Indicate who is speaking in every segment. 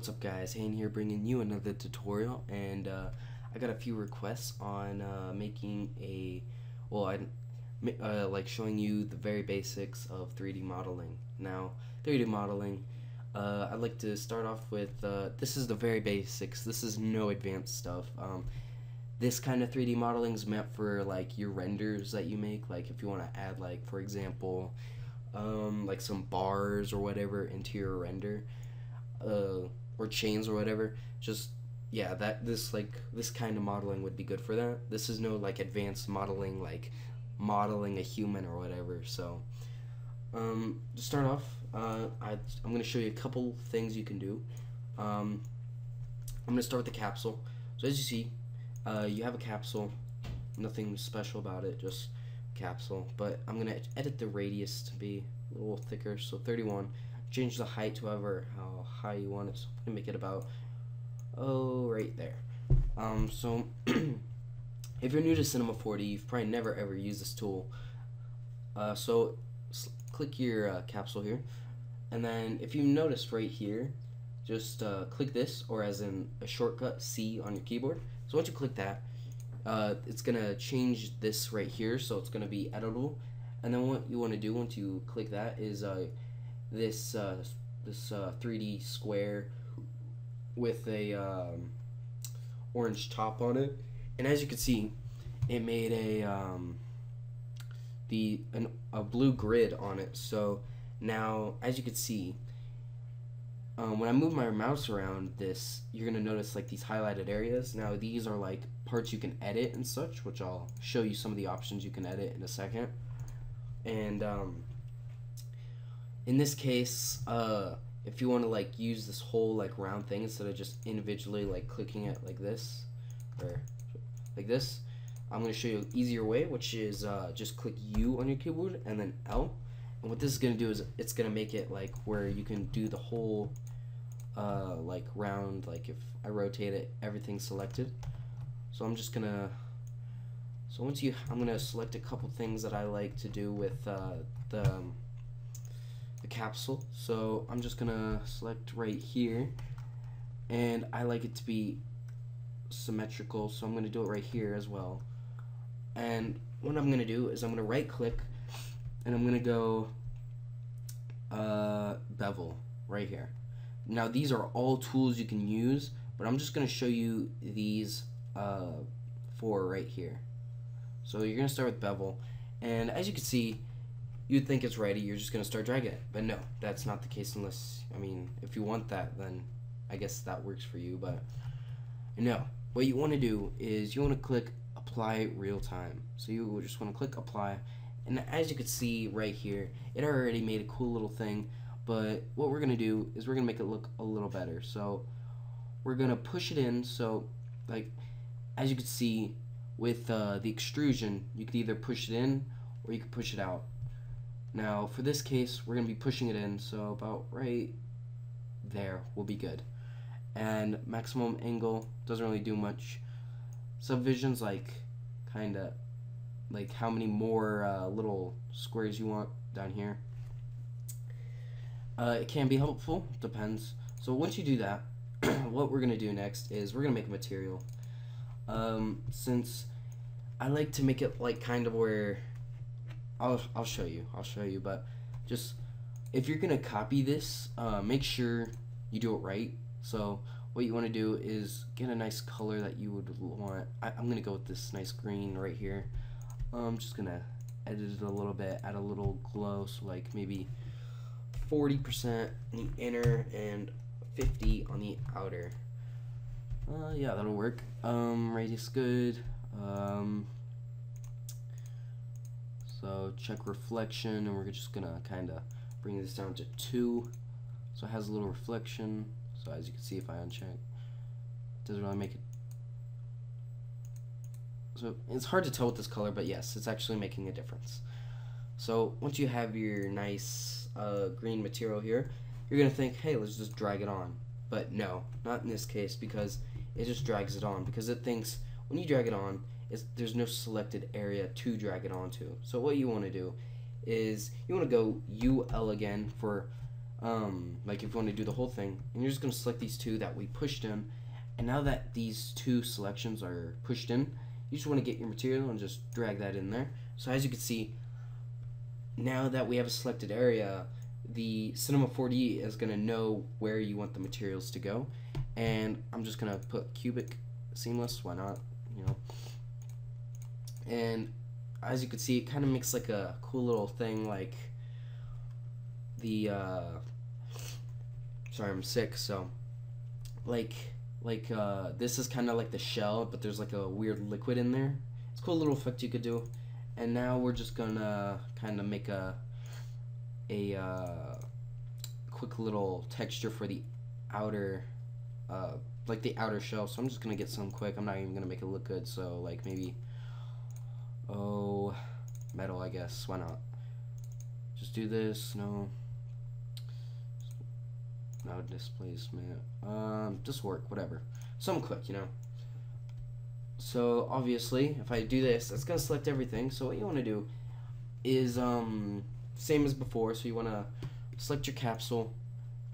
Speaker 1: What's up guys, Hayden here bringing you another tutorial, and I got a few requests on making a, like showing you the very basics of 3D modeling. Now 3D modeling, I'd like to start off with, this is the very basics, this is no advanced stuff. This kind of 3D modeling is meant for like your renders that you make, like if you want to add, like for example, like some bars or whatever into your render. Or chains or whatever. Just yeah, this kind of modeling would be good for that. This is no like advanced modeling, like modeling a human or whatever. So to start off, I'm gonna show you a couple things you can do. I'm gonna start with the capsule. So as you see, you have a capsule, nothing special about it, just capsule, but I'm gonna edit the radius to be a little thicker, so 31. Change the height to how high you want it, so I'm gonna make it about right there. So if you're new to Cinema 4D, you've probably never ever used this tool. So click your capsule here, and then if you notice right here, just click this, or as in a shortcut C on your keyboard. So once you click that, it's gonna change this right here, so it's gonna be editable. And then what you want to do once you click that is this 3D square with a orange top on it, and as you can see, it made a blue grid on it. So now, as you can see, when I move my mouse around this, you're gonna notice like these highlighted areas. Now these are like parts you can edit and such, which I'll show you some of the options you can edit in a second. And in this case, if you want to like use this whole like round thing instead of just individually like clicking it like this or like this, I'm going to show you an easier way, which is just click U on your keyboard and then L. And what this is going to do is it's going to make it like where you can do the whole like round, like if I rotate it, everything's selected. So I'm just going to, I'm going to select a couple things that I like to do with the capsule. So I'm just gonna select right here, and I like it to be symmetrical, so I'm gonna do it right here as well. And what I'm gonna do is I'm gonna right click, and I'm gonna go bevel right here. Now these are all tools you can use, but I'm just gonna show you these four right here. So you're gonna start with bevel, and as you can see, you'd think it's ready, you're just going to start dragging it. But no, that's not the case unless, I mean, if you want that, then I guess that works for you. But no, what you want to do is you want to click apply real time. So you just want to click apply. And as you can see right here, it already made a cool little thing. But what we're going to do is we're going to make it look a little better. So we're going to push it in. So like, as you can see with the extrusion, you could either push it in or you could push it out. Now for this case, we're going to be pushing it in, so about right there will be good. And maximum angle doesn't really do much. Subdivision's like kinda like how many more little squares you want down here. It can be helpful, depends. So once you do that, what we're going to do next is we're going to make a material. Since I like to make it like kind of where I'll show you, but just if you're gonna copy this, make sure you do it right. So what you want to do is get a nice color that you would want. I'm gonna go with this nice green right here. I'm just gonna edit it a little bit, add a little glow, so like maybe 40% on the inner and 50 on the outer. Yeah, that'll work. Radius good. So check reflection, and we're just gonna kind of bring this down to 2, so it has a little reflection. So as you can see, if I uncheck, it doesn't really make it. So it's hard to tell with this color, but yes, it's actually making a difference. So once you have your nice green material here, you're gonna think, hey, let's just drag it on. But no, not in this case, because it just drags it on, because it thinks when you drag it on, there's no selected area to drag it onto. So what you want to do is you want to go UL again for like if you want to do the whole thing, and you're just going to select these two that we pushed in. And now that these two selections are pushed in, you just want to get your material and just drag that in there. So as you can see, now that we have a selected area, the Cinema 4D is going to know where you want the materials to go. And I'm just going to put cubic seamless, why not, you know. And as you can see, it kind of makes like a cool little thing, like the sorry, I'm sick, so like this is kind of like the shell, but there's like a weird liquid in there. It's a cool little effect you could do. And now we're just gonna kind of make a quick little texture for the outer like the outer shell. So I'm just gonna get some quick. I'm not even gonna make it look good, so like maybe metal, I guess, why not. Just do this. No displacement, just work, whatever, some quick, you know. So obviously if I do this, it's gonna select everything. So what you want to do is same as before. So you want to select your capsule,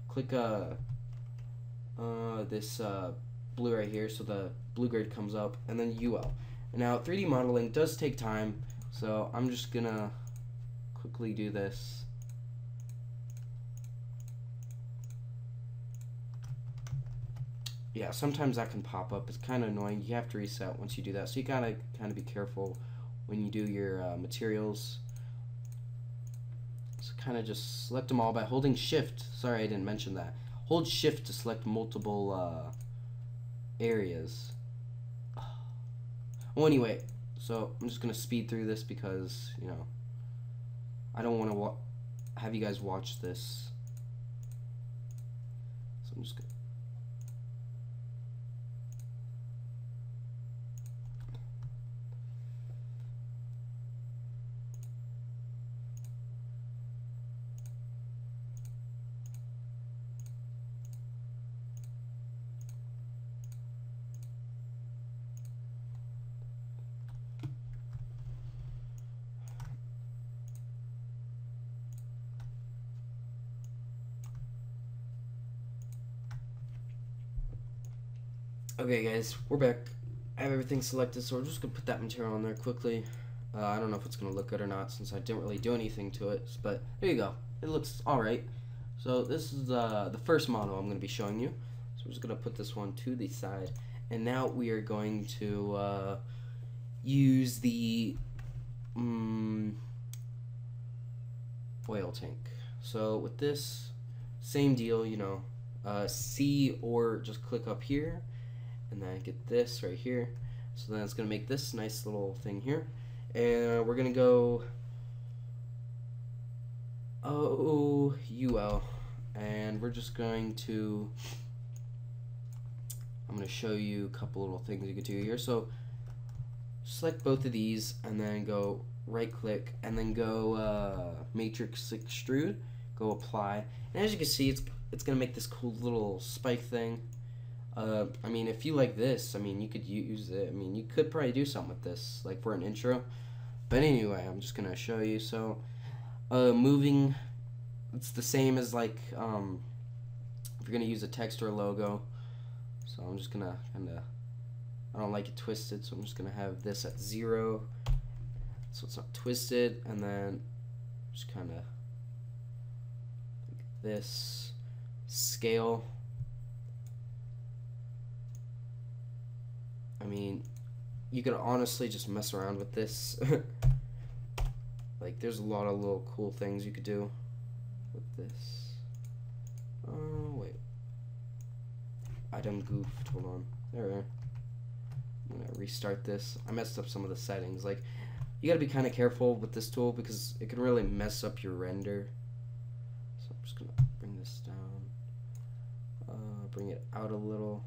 Speaker 1: click this blue right here, so the blue grid comes up, and then UL. Now 3D modeling does take time, so I'm just gonna quickly do this. Yeah, sometimes that can pop up. It's kind of annoying. You have to reset once you do that, so you gotta kind of be careful when you do your materials. So kind of just select them all by holding shift. Sorry, I didn't mention that. Hold shift to select multiple areas. Well, anyway, so I'm just gonna speed through this because, you know, I don't want to have you guys watch this. So I'm just gonna. Okay guys, we're back. I have everything selected, so we're just going to put that material on there quickly. I don't know if it's going to look good or not since I didn't really do anything to it, but there you go. It looks alright. So this is the first model I'm going to be showing you. So we're just going to put this one to the side. And now we are going to use the oil tank. So with this, same deal, you know, C or just click up here. And then I get this right here. So then it's going to make this nice little thing here. And we're going to go OUL. And we're just going to, I'm going to show you a couple little things you can do here. So select both of these and then go right click and then go matrix extrude. Go apply. And as you can see, it's going to make this cool little spike thing. I mean, if you like this, I mean, you could use it. I mean, you could probably do something with this, like for an intro. But anyway, I'm just gonna show you. So, moving, it's the same as like if you're gonna use a text or a logo. So I'm just gonna I don't like it twisted, so I'm just gonna have this at 0, so it's not twisted, and then just kind of like this scale. I mean, you could honestly just mess around with this. Like, there's a lot of little cool things you could do with this. Oh, wait. I done goofed. Hold on. There we are. I'm going to restart this. I messed up some of the settings. Like, you got to be kind of careful with this tool because it can really mess up your render. So I'm just going to bring this down. Bring it out a little.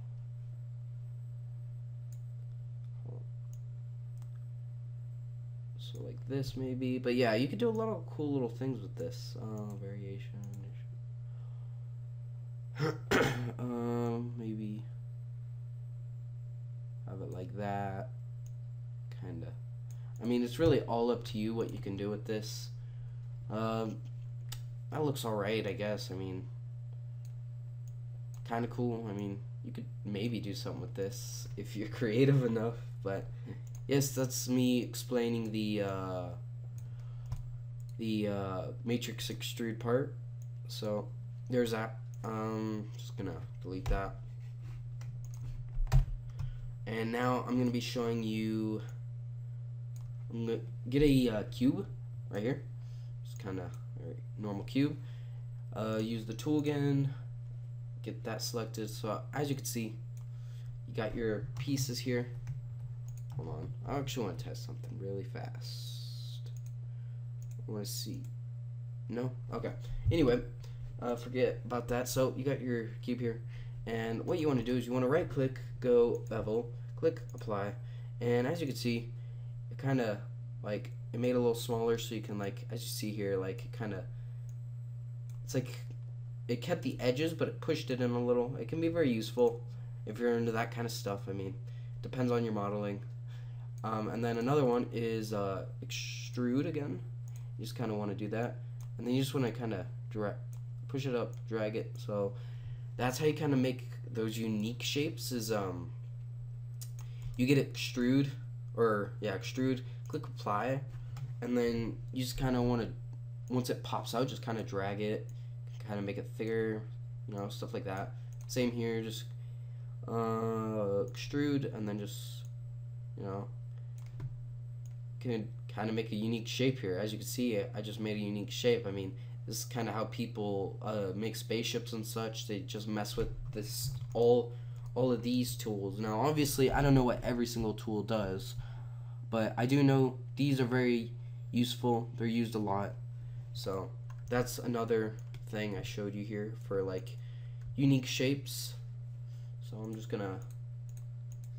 Speaker 1: So like this maybe, but yeah, you could do a lot of cool little things with this. Variation. Maybe have it like that, kinda. I mean, it's really all up to you what you can do with this. That looks alright, I guess. I mean, kind of cool. I mean, you could maybe do something with this if you're creative enough, but yes, that's me explaining the matrix extrude part. So there's that. Just gonna delete that. And now I'm gonna be showing you. I'm gonna get a cube right here. Just kind of normal cube. Use the tool again. Get that selected. So as you can see, you got your pieces here. Hold on. I actually want to test something really fast. I want to see. No? Okay. Anyway, forget about that. So you got your cube here. And what you want to do is you want to right click, go bevel, click apply. And as you can see, it kind of like, it made it a little smaller so you can like, as you see here, like kind of, it's like, it kept the edges but it pushed it in a little. It can be very useful if you're into that kind of stuff. I mean, depends on your modeling. And then another one is extrude again. You just kind of want to do that. And then you just want to kind of push it up, drag it. So that's how you kind of make those unique shapes is you get extrude, extrude, click apply, and then you just kind of want to, once it pops out, just kind of drag it, kind of make it thicker, you know, stuff like that. Same here, just extrude, and then just, you know, can kind of make a unique shape here. As you can see, I just made a unique shape. I mean, this is kind of how people make spaceships and such. They just mess with this all of these tools. Now, obviously, I don't know what every single tool does, but I do know these are very useful. They're used a lot. So that's another thing I showed you here for like unique shapes. So I'm just gonna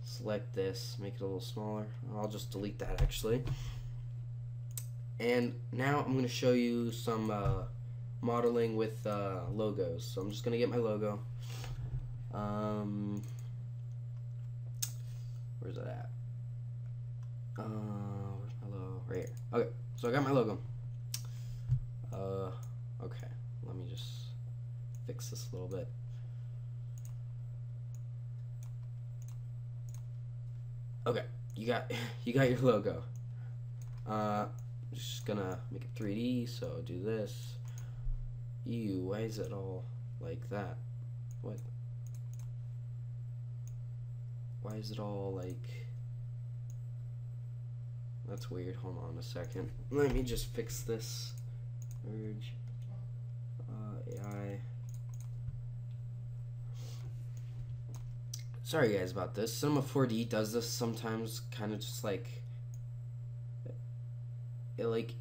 Speaker 1: select this, make it a little smaller. I'll just delete that actually. And now I'm going to show you some modeling with logos. So I'm just going to get my logo. Where's it at? Where's my logo? Right here. Okay, so I got my logo. Okay, let me just fix this a little bit. Okay, you got your logo. Just gonna make it 3D, so do this. Ew, why is it all like that? What? Why is it all like... That's weird. Hold on a second. Let me just fix this. Merge. AI. Sorry guys about this. Cinema 4D does this sometimes, kind of just like...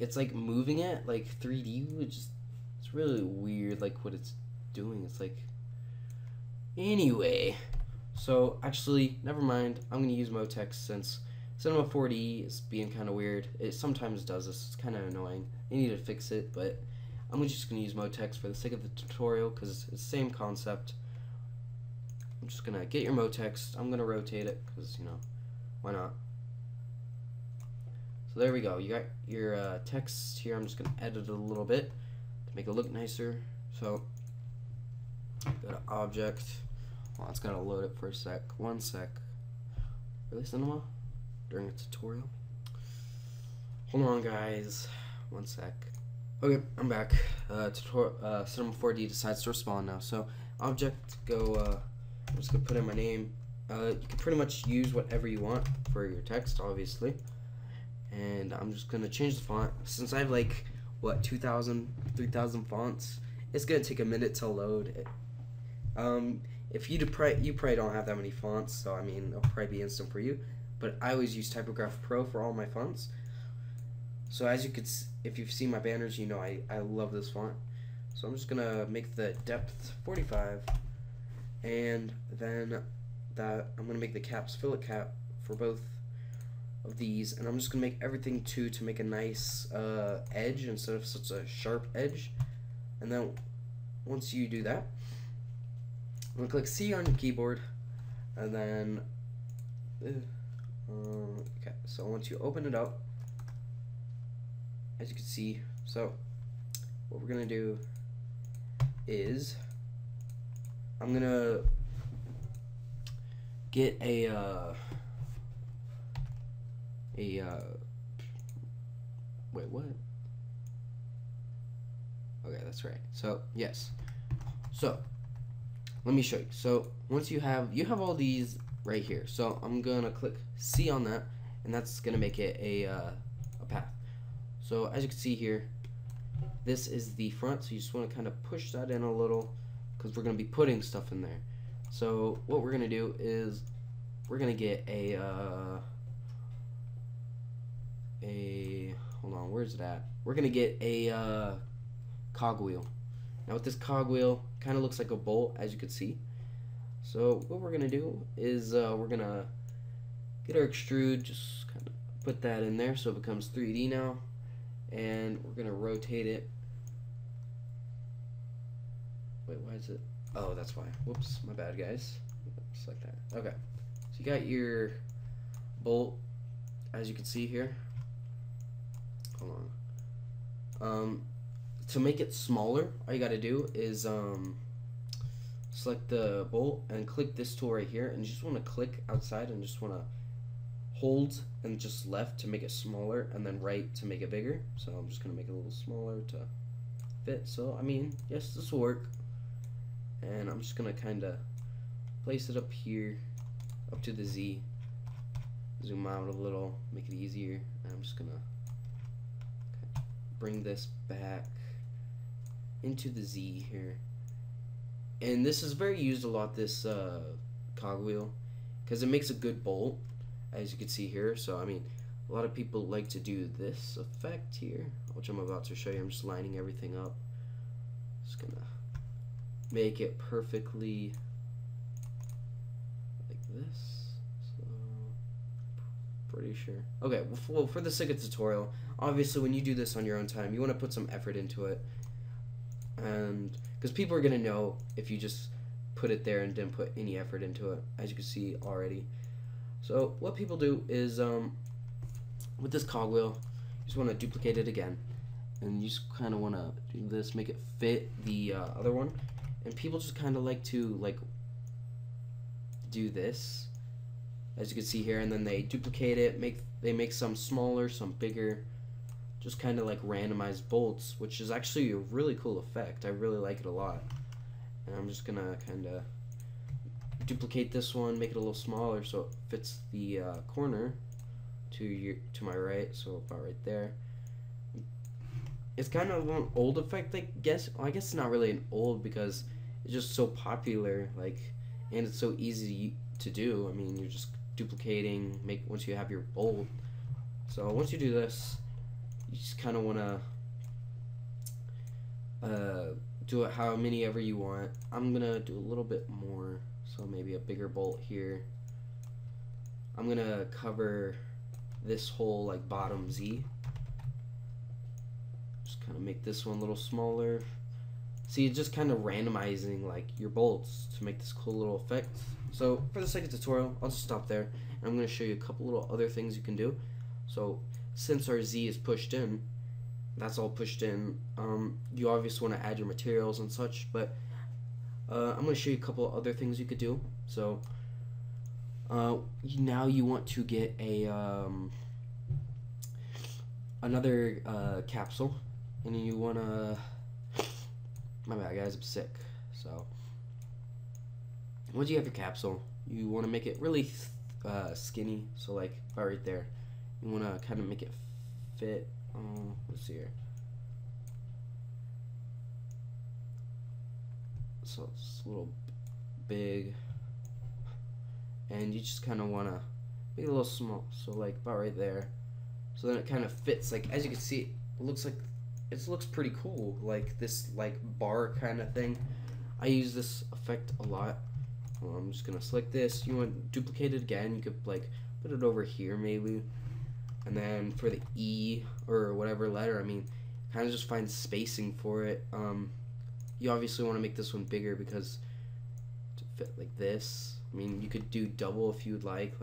Speaker 1: it's like moving it like 3D, which is, it's really weird, like what it's doing. It's like, anyway, so actually never mind, I'm gonna use Motex since Cinema 4D is being kind of weird. It sometimes does this. It's kind of annoying. I need to fix it, but I'm just gonna use Motex for the sake of the tutorial because it's the same concept. I'm just gonna get your Motex. I'm gonna rotate it because, you know, why not? So there we go. You got your text here. I'm just going to edit it a little bit to make it look nicer. So go to object. Well, it's going to load it for a sec. One sec. Really, Cinema? During a tutorial? Hold on, guys. One sec. Okay, I'm back. Cinema 4D decides to respond now. So object, go, I'm just going to put in my name. You can pretty much use whatever you want for your text, obviously. And I'm just gonna change the font. Since I have like what 2,000, 3,000 fonts, it's gonna take a minute to load it. If you probably don't have that many fonts, so I mean it'll probably be instant for you. But I always use Typograph Pro for all my fonts. So as you could, if you've seen my banners, you know I love this font. So I'm just gonna make the depth 45, and then I'm gonna make the caps fillet cap for both of these, and I'm just gonna make everything 2 to make a nice edge instead of such a sharp edge. And then once you do that, I'm gonna click C on your keyboard, and then okay, so once you open it up, as you can see, so what we're gonna do is I'm gonna get a wait, what? Okay, that's right. So yes. So let me show you. So once you have all these right here. So I'm gonna click C on that, and that's gonna make it a path. So as you can see here, this is the front. So you just want to kind of push that in a little, because we're gonna be putting stuff in there. So what we're gonna do is we're gonna get a hold on, where's it at? We're gonna get a cogwheel. Now with this cogwheel, kind of looks like a bolt, as you can see. So what we're gonna do is we're gonna get our extrude, just kind of put that in there so it becomes 3D now, and we're gonna rotate it. Wait, why is it? Oh, that's why. Whoops, my bad, guys. Just like that. Okay, so you got your bolt, as you can see here. Hold on. To make it smaller, all you gotta do is select the bolt and click this tool right here, and you just want to click outside and just want to hold and just left to make it smaller, and then right to make it bigger. So I'm just gonna make it a little smaller to fit. So I mean, yes, this will work. And I'm just gonna kind of place it up here, up to the Z. Zoom out a little, make it easier. And I'm just gonna bring this back into the Z here. And this is very used a lot, this cogwheel, because it makes a good bolt, as you can see here. So I mean, a lot of people like to do this effect here, which I'm about to show you. I'm just lining everything up. Just gonna make it perfectly like this. So pretty sure. Okay, well, for the sake of tutorial, obviously when you do this on your own time, you want to put some effort into it, and because people are gonna know if you just put it there and didn't put any effort into it, as you can see already. So what people do is with this cogwheel, you just want to duplicate it again, and you just kind of want to do this, make it fit the other one. And people just kind of like to do this, as you can see here, and then they duplicate it, they make some smaller, some bigger, just kind of like randomized bolts, which is actually a really cool effect. I really like it a lot. And I'm just gonna kind of duplicate this one, make it a little smaller so it fits the corner to my right, so about right there. It's kind of an old effect, I guess. Well, I guess it's not really an old, because it's just so popular, like, and it's so easy to do. I mean, you're just duplicating, once you have your bolt. So once you do this, you just kind of want to do it how many ever you want. I'm gonna do a little bit more, so maybe a bigger bolt here. I'm gonna cover this whole like bottom Z. Just kind of make this one a little smaller. See, just kind of randomizing like your bolts to make this cool little effect. So for the sake of tutorial, I'll just stop there, and I'm going to show you a couple little other things you can do. So since our Z is pushed in, that's all pushed in, you obviously want to add your materials and such, but I'm going to show you a couple other things you could do. So now you want to get a another capsule, and you want to, my bad guys, I'm sick. So once you have your capsule, you want to make it really skinny, so like about right there. You want to kind of make it fit. Let's see here. So it's a little big, and you just kind of want to make it a little small, so like about right there. So then it kind of fits, like as you can see, it looks like it looks pretty cool, like this like bar kind of thing. I use this effect a lot. I'm just gonna select this. You want to duplicate it again. You could like put it over here maybe, and then for the E or whatever letter, I mean, kind of just find spacing for it. You obviously want to make this one bigger because to fit like this. I mean, you could do double if you'd like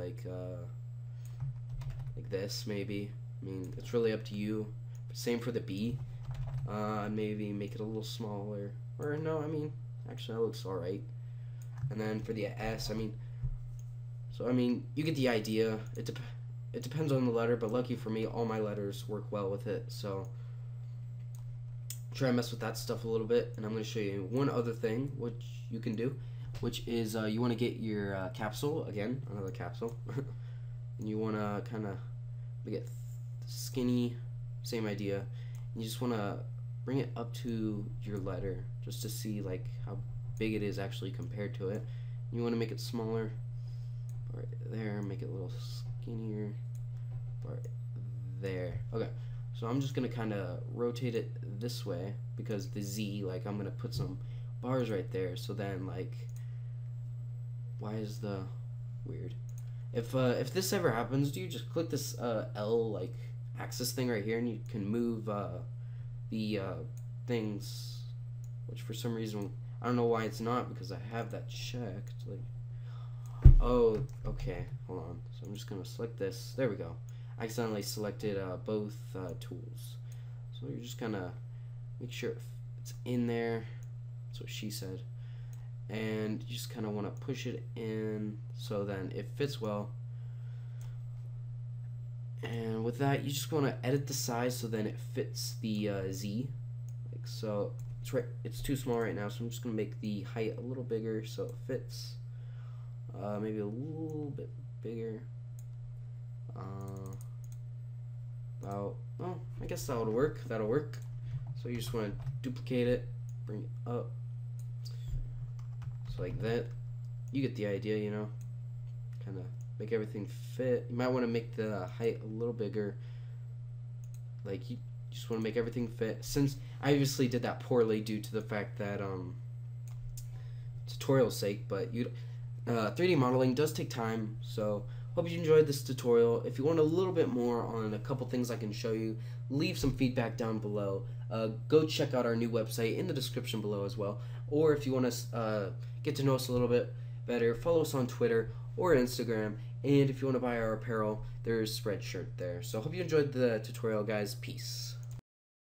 Speaker 1: this maybe. I mean, it's really up to you. Same for the B. Maybe make it a little smaller. Or no, I mean, actually that looks alright. And then for the S, I mean, you get the idea. It depends on the letter, but lucky for me, all my letters work well with it. So try and mess with that stuff a little bit, and I'm going to show you one other thing which you can do, which is you want to get your capsule, again, another capsule, and you want to kind of make it skinny, same idea. You just want to bring it up to your letter just to see like how big it is actually compared to it. You want to make it smaller right there, make it a little skinnier right there. Okay, so I'm just gonna kind of rotate it this way because the Z, like, I'm gonna put some bars right there, so then, like, why is the weird, if this ever happens to you, just click this L, like, axis thing right here, and you can move the things, which for some reason, I don't know why it's not, because I have that checked, like, oh, okay, hold on, so I'm just gonna select this, there we go. I accidentally selected both tools, so you're just gonna make sure it's in there, that's what she said, and you just kind of want to push it in so then it fits well. And with that, you just want to edit the size so then it fits the Z, like so. It's too small right now, so I'm just gonna make the height a little bigger so it fits. Maybe a little bit bigger. About, well, I guess that'll work. That'll work. So you just want to duplicate it, bring it up, so like that. You get the idea, you know. Kind of make everything fit. You might want to make the height a little bigger. Like you just want to make everything fit. Since I obviously did that poorly due to the fact that tutorial's sake, but 3D modeling does take time, so hope you enjoyed this tutorial. If you want a little bit more on a couple things I can show you, leave some feedback down below. Go check out our new website in the description below as well, or if you want to get to know us a little bit better, follow us on Twitter or Instagram, and if you want to buy our apparel, there's Spreadshirt there. So hope you enjoyed the tutorial, guys. Peace.